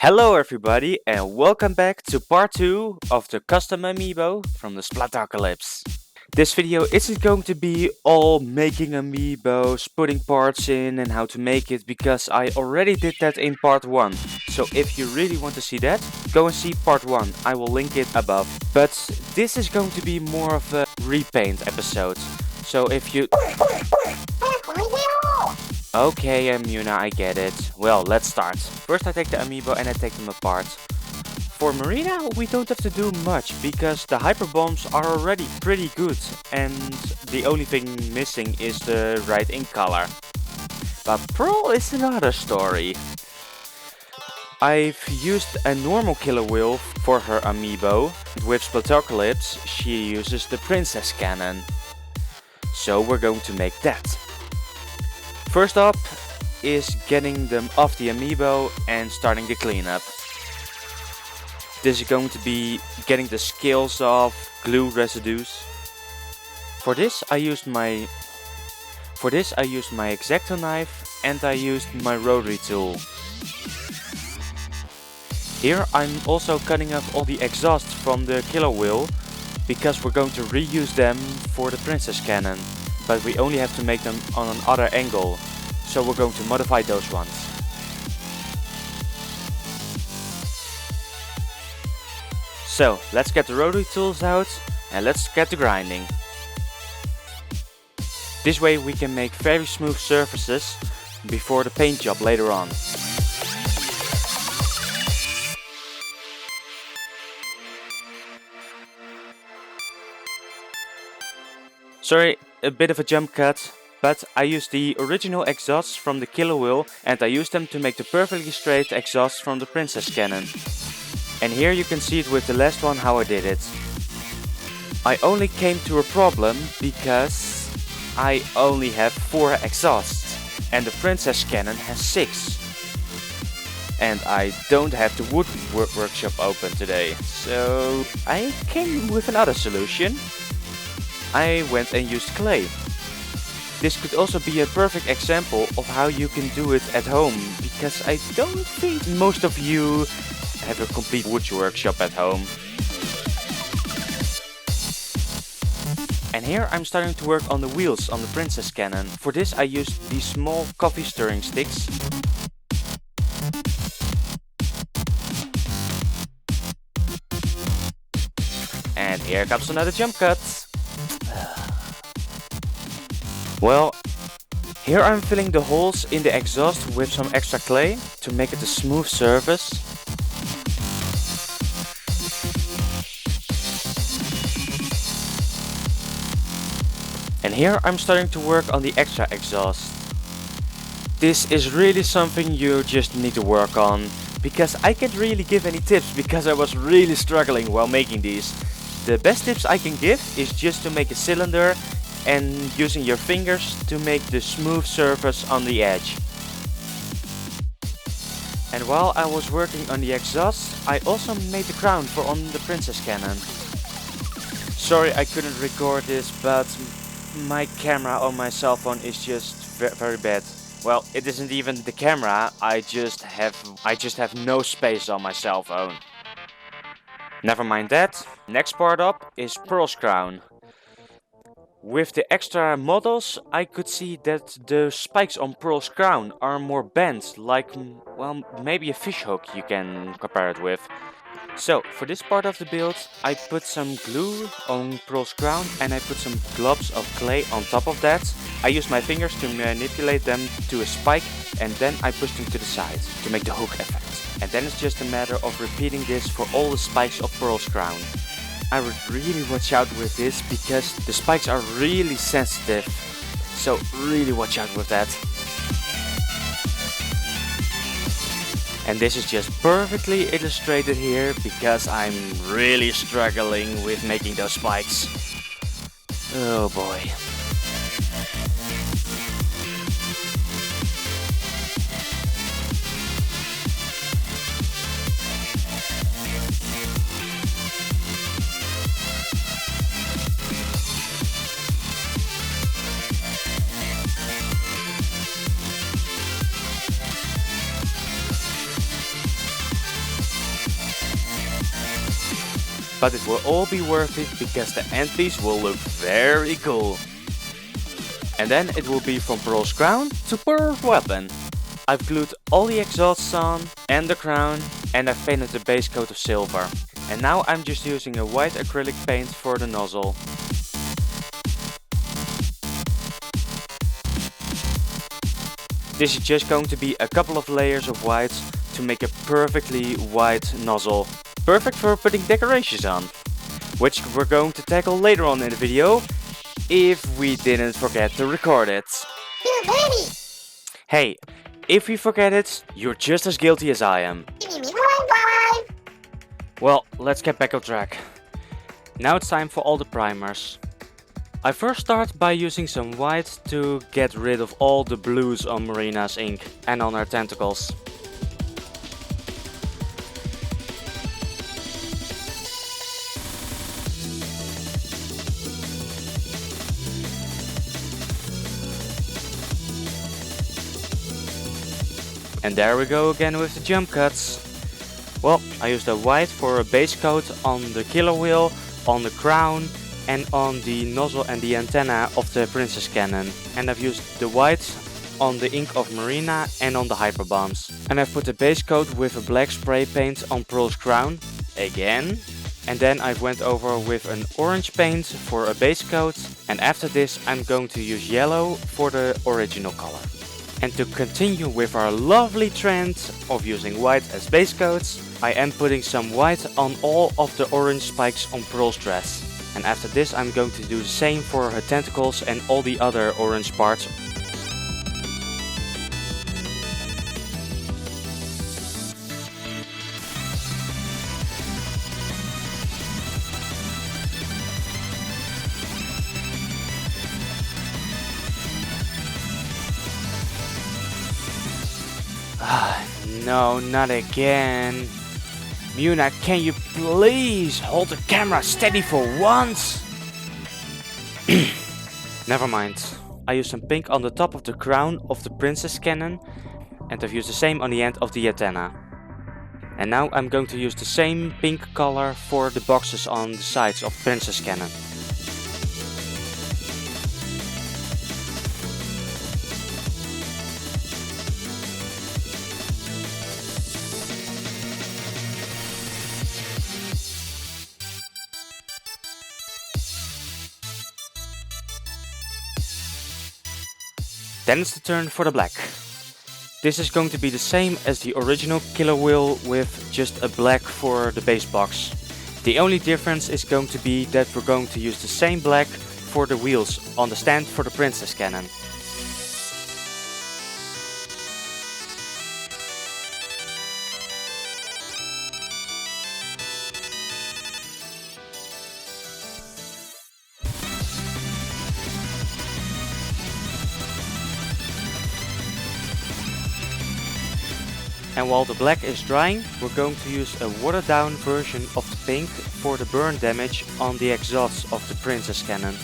Hello everybody and welcome back to part 2 of the custom amiibo from the Spatocalypse. This video isn't going to be all making amiibos, putting parts in and how to make it, because I already did that in part 1. So if you really want to see that, go and see part 1, I will link it above. But this is going to be more of a repaint episode. So if you... Okay, Muna, I get it. Well, let's start. First I take the amiibo and I take them apart. For Marina, we don't have to do much, because the hyper bombs are already pretty good, and the only thing missing is the right ink color. But Pearl is another story. I've used a normal killer wheel for her amiibo. With Spatocalypse, she uses the princess cannon. So we're going to make that. First up is getting them off the amiibo and starting the cleanup. This is going to be getting the scales off, glue residues. For this I used my X-Acto knife and I used my rotary tool. Here I'm also cutting up all the exhausts from the killer wheel, because we're going to reuse them for the princess cannon. But we only have to make them on another angle, so we're going to modify those ones. So let's get the rotary tools out and let's get to grinding. This way we can make very smooth surfaces before the paint job later on. Sorry, a bit of a jump cut, but I used the original exhausts from the killer wheel and I used them to make the perfectly straight exhausts from the princess cannon. And here you can see it with the last one how I did it. I only came to a problem because I only have 4 exhausts and the princess cannon has 6. And I don't have the wood workshop open today, so I came with another solution. I went and used clay. This could also be a perfect example of how you can do it at home, because I don't think most of you have a complete wood workshop at home. And here I'm starting to work on the wheels on the princess cannon. For this I used these small coffee stirring sticks. And here comes another jump cut. Well, here I'm filling the holes in the exhaust with some extra clay to make it a smooth surface. And here I'm starting to work on the extra exhaust. This is really something you just need to work on, because I can't really give any tips because I was really struggling while making these. The best tips I can give is just to make a cylinder and using your fingers to make the smooth surface on the edge. And while I was working on the exhaust, I also made the crown for on the princess cannon. Sorry I couldn't record this, but my camera on my cell phone is just very bad. Well, it isn't even the camera, I just have no space on my cell phone. Never mind that. Next part up is Pearl's crown. With the extra models, I could see that the spikes on Pearl's crown are more bent, like, well, maybe a fish hook you can compare it with. So, for this part of the build, I put some glue on Pearl's crown and I put some globs of clay on top of that. I used my fingers to manipulate them to a spike and then I pushed them to the side to make the hook effect. And then it's just a matter of repeating this for all the spikes of Pearl's crown. I would really watch out with this because the spikes are really sensitive, so really watch out with that. And this is just perfectly illustrated here because I'm really struggling with making those spikes. Oh boy. But it will all be worth it because the end piece will look very cool. And then it will be from Pearl's crown to Pearl's weapon. I've glued all the exhausts on and the crown, and I've painted the base coat of silver. And now I'm just using a white acrylic paint for the nozzle. This is just going to be a couple of layers of white to make a perfectly white nozzle. Perfect for putting decorations on, which we're going to tackle later on in the video, if we didn't forget to record it. Hey, if we forget it, you're just as guilty as I am. Well, let's get back on track. Now it's time for all the primers. I first start by using some white to get rid of all the blues on Marina's ink and on her tentacles. And there we go again with the jump cuts. Well, I used a white for a base coat on the killer wheel, on the crown and on the nozzle and the antenna of the princess cannon. And I've used the white on the ink of Marina and on the hyper bombs. And I've put a base coat with a black spray paint on Pearl's crown, again. And then I went over with an orange paint for a base coat. And after this I'm going to use yellow for the original color. And to continue with our lovely trend of using white as base coats, I am putting some white on all of the orange spikes on Pearl's dress. And after this I'm going to do the same for her tentacles and all the other orange parts. No, not again. Muna, can you please hold the camera steady for once? Never mind. I used some pink on the top of the crown of the princess cannon, and I've used the same on the end of the antenna. And now I'm going to use the same pink color for the boxes on the sides of princess cannon. Then it's the turn for the black. This is going to be the same as the original killer wheel with just a black for the base box. The only difference is going to be that we're going to use the same black for the wheels on the stand for the princess cannon. And while the black is drying, we're going to use a watered down version of the pink for the burn damage on the exhausts of the princess cannon.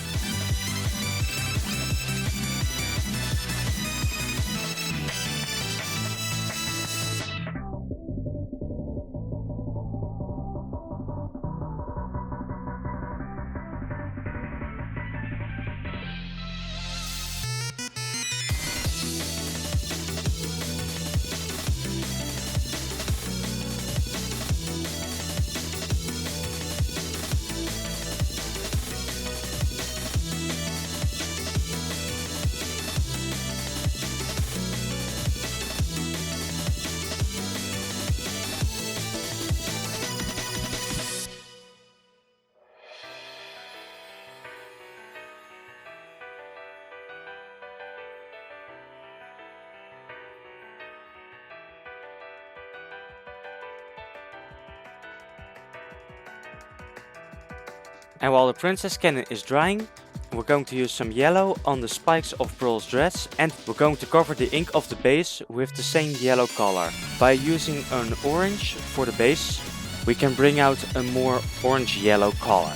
And while the princess cannon is drying, we're going to use some yellow on the spikes of Pearl's dress, and we're going to cover the ink of the base with the same yellow color. By using an orange for the base, we can bring out a more orange-yellow color.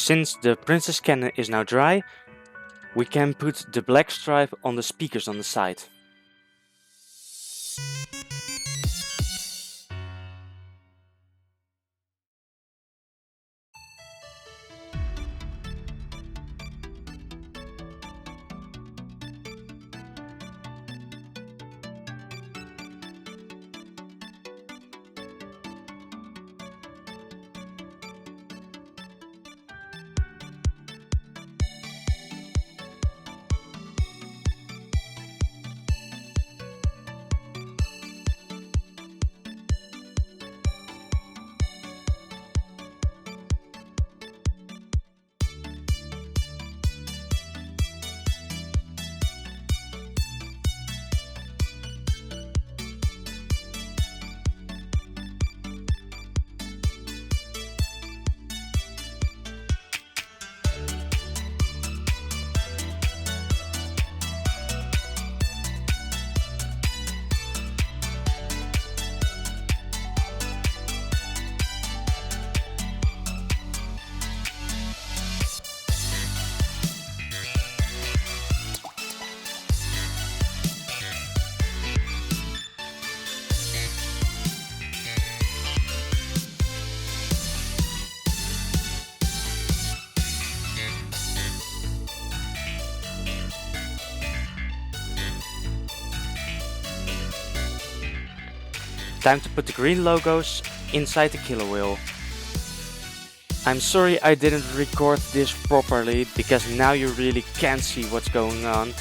Since the princess cannon is now dry, we can put the black stripe on the speakers on the side. Time to put the green logos inside the killer wheel. I'm sorry I didn't record this properly, because now you really can't see what's going on.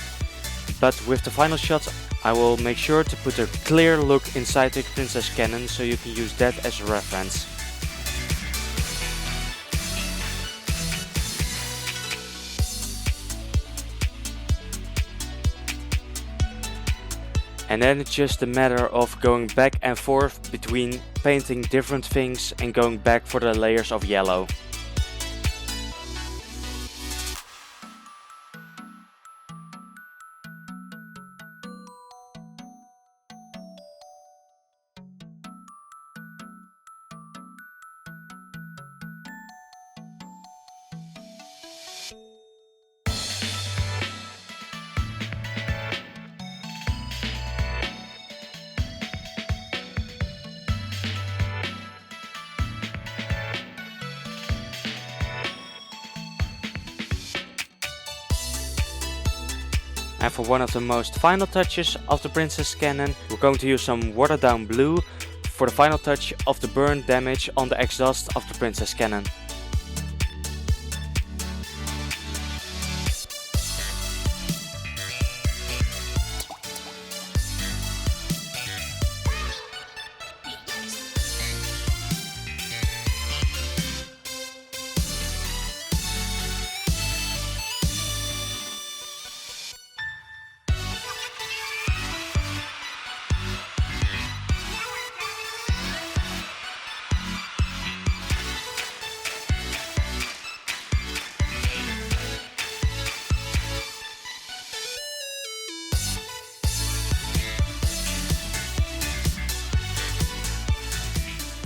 But with the final shots, I will make sure to put a clear look inside the princess cannon, so you can use that as a reference. And then it's just a matter of going back and forth between painting different things and going back for the layers of yellow. And for one of the most final touches of the princess cannon, we're going to use some watered down blue for the final touch of the burn damage on the exhaust of the princess cannon.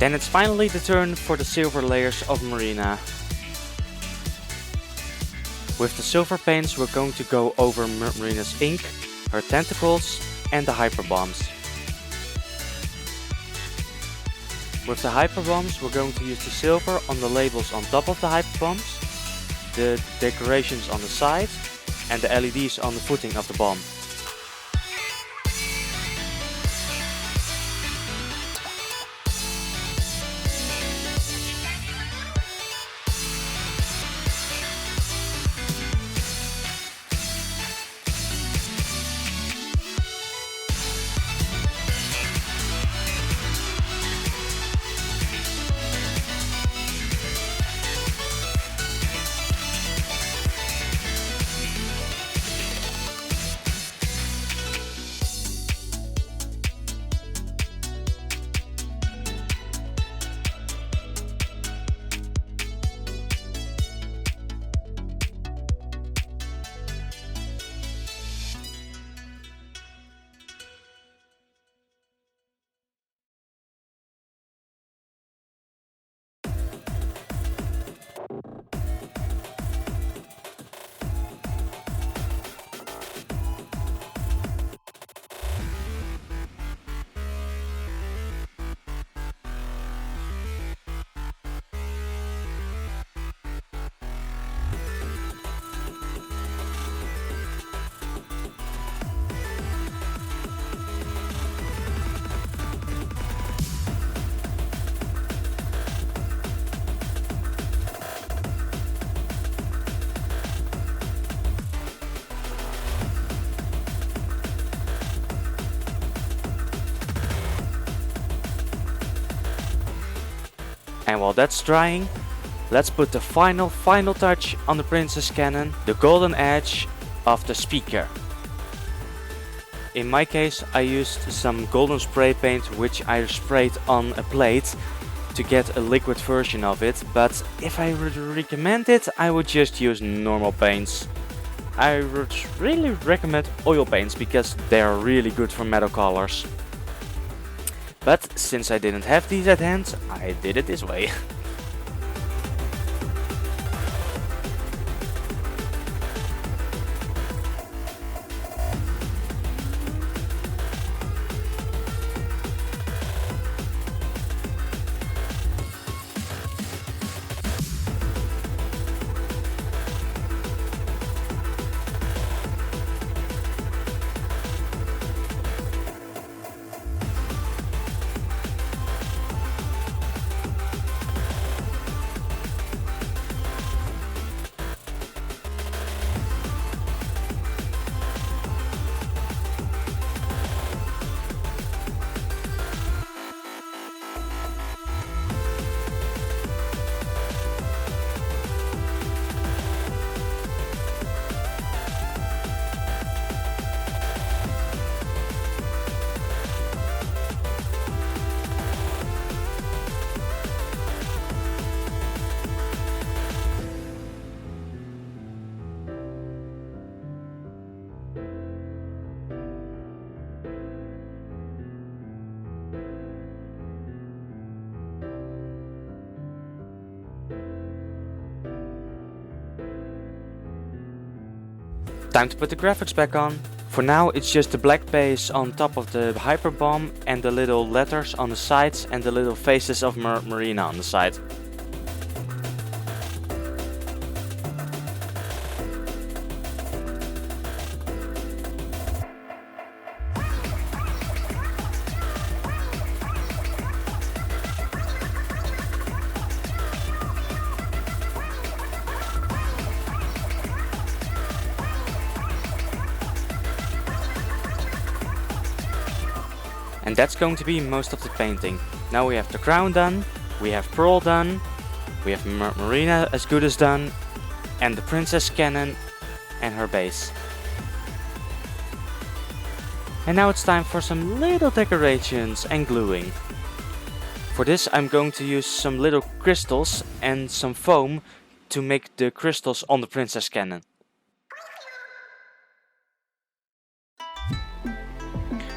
Then it's finally the turn for the silver layers of Marina. With the silver paints, we're going to go over Marina's ink, her tentacles and the hyper bombs. With the hyper bombs, we're going to use the silver on the labels on top of the hyper bombs, the decorations on the side and the LEDs on the footing of the bomb. And while that's drying, let's put the final touch on the princess cannon, the golden edge of the speaker. In my case, I used some golden spray paint which I sprayed on a plate to get a liquid version of it, but if I would recommend it, I would just use normal paints. I would really recommend oil paints because they are really good for metal colors. But since I didn't have these at hand, I did it this way. Time to put the graphics back on. For now it's just the black base on top of the hyper bomb and the little letters on the sides and the little faces of Marina on the side. And that's going to be most of the painting. Now we have the crown done, we have Pearl done, we have Marina as good as done, and the princess cannon and her base. And now it's time for some little decorations and gluing. For this I'm going to use some little crystals and some foam to make the crystals on the princess cannon.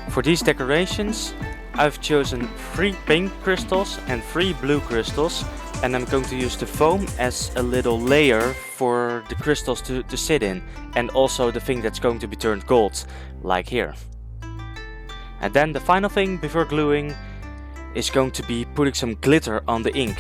For these decorations, I've chosen 3 pink crystals and 3 blue crystals, and I'm going to use the foam as a little layer for the crystals to sit in, and also the thing that's going to be turned gold, like here. And then the final thing before gluing is going to be putting some glitter on the ink.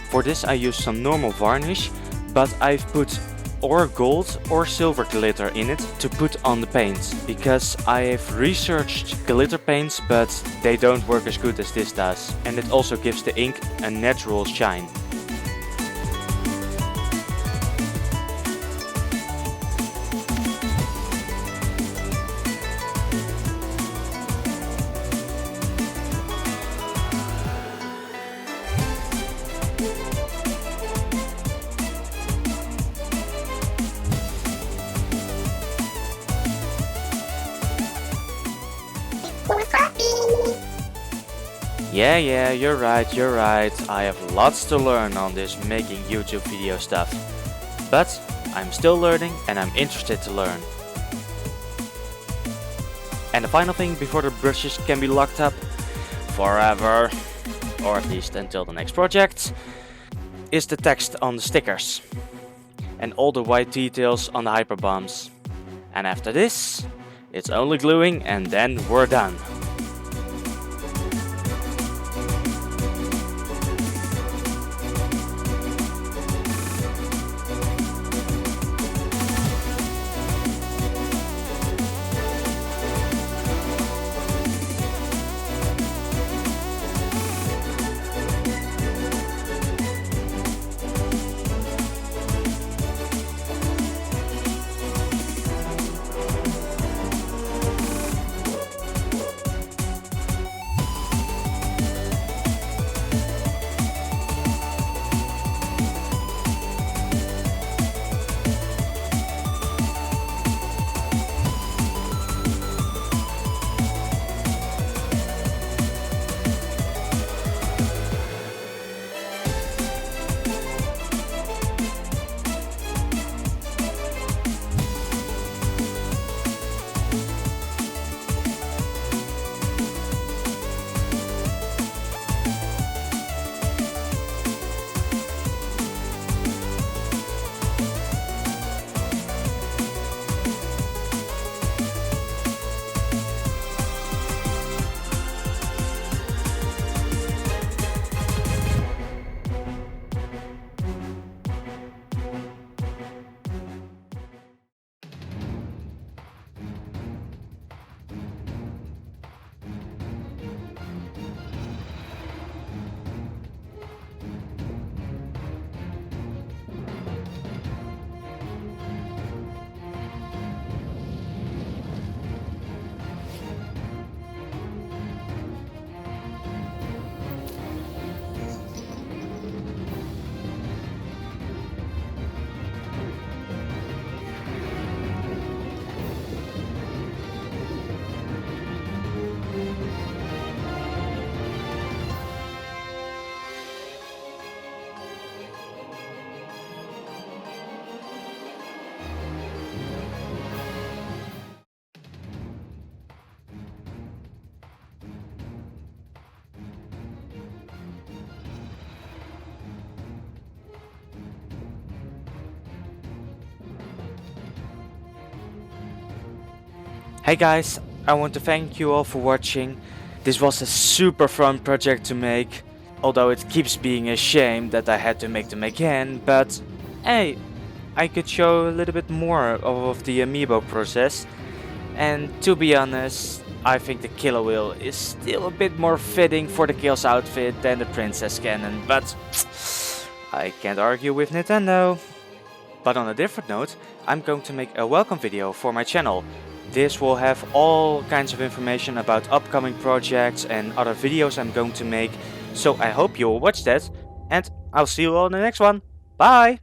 For this I use some normal varnish, but I've put or gold or silver glitter in it to put on the paint, because I have researched glitter paints but they don't work as good as this does, and it also gives the ink a natural shine. Yeah, you're right. I have lots to learn on this making YouTube video stuff. But I'm still learning and I'm interested to learn. And the final thing before the brushes can be locked up forever, or at least until the next project, is the text on the stickers. And all the white details on the hyperbombs. And after this, it's only gluing and then we're done. Hey guys, I want to thank you all for watching. This was a super fun project to make, although it keeps being a shame that I had to make them again, but hey, I could show a little bit more of the amiibo process, and to be honest, I think the killer wheel is still a bit more fitting for the Kills outfit than the princess cannon, but I can't argue with Nintendo. But on a different note, I'm going to make a welcome video for my channel. This will have all kinds of information about upcoming projects and other videos I'm going to make, so I hope you'll watch that, and I'll see you all in the next one. Bye!